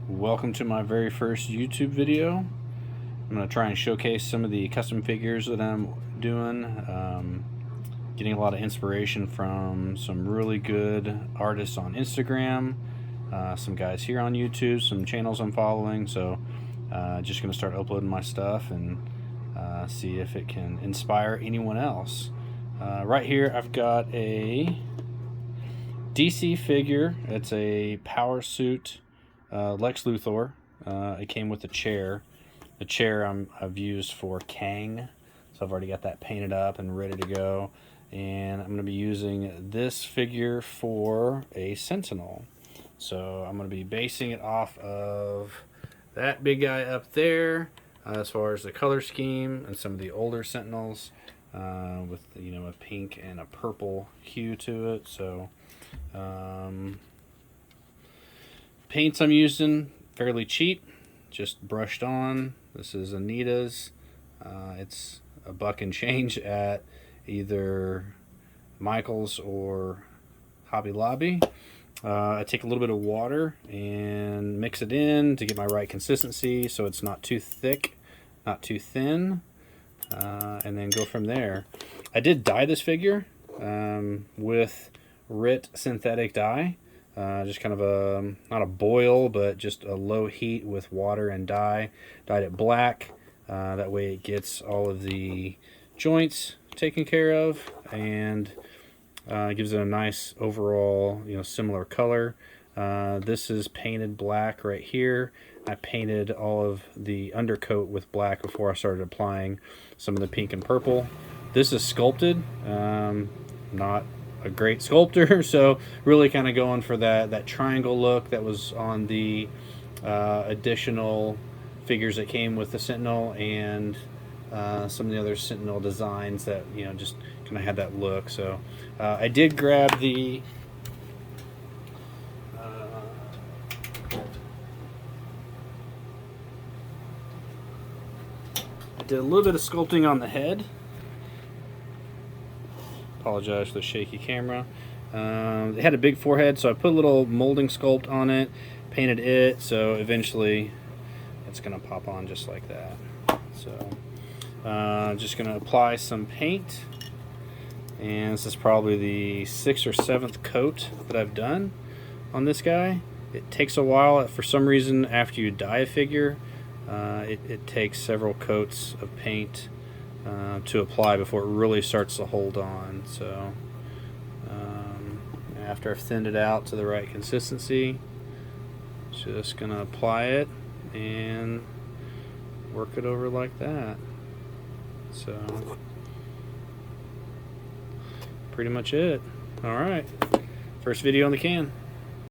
Welcome to my very first YouTube video. I'm going to try and showcase some of the custom figures that I'm doing. Getting a lot of inspiration from some really good artists on Instagram, some guys here on YouTube, some channels I'm following. So just going to start uploading my stuff and see if it can inspire anyone else. Right here I've got a DC figure. It's a power suit Lex Luthor. It came with a chair. The chair I've used for Kang, so I've already got that painted up and ready to go. And I'm going to be using this figure for a Sentinel. So I'm going to be basing it off of that big guy up there, as far as the color scheme and some of the older Sentinels with a pink and a purple hue to it. So paints I'm using fairly cheap, just brushed on. This is Anita's. It's $1 and change at either Michael's or Hobby Lobby. I take a little bit of water and mix it in to get my right consistency, so it's not too thick, not too thin, and then go from there. I did dye this figure with RIT synthetic dye. Just kind of a, not a boil, but just a low heat with water and dye. Dyed it black. That way it gets all of the joints taken care of, and gives it a nice overall, similar color. This is painted black right here. I painted all of the undercoat with black before I started applying some of the pink and purple. This is sculpted. Not a great sculptor, so really kind of going for that triangle look that was on the additional figures that came with the Sentinel, and some of the other Sentinel designs that just kind of had that look. So I did grab the I did a little bit of sculpting on the head. Apologize for the shaky camera. It had a big forehead, so I put a little molding sculpt on it, painted it, so eventually it's going to pop on just like that. So just going to apply some paint, and this is probably the 6th or 7th coat that I've done on this guy. It takes a while. For some reason, after you dye a figure, it takes several coats of paint to apply before it really starts to hold on. So after I've thinned it out to the right consistency, just gonna apply it and work it over like that. So pretty much it. All right, first video on the can.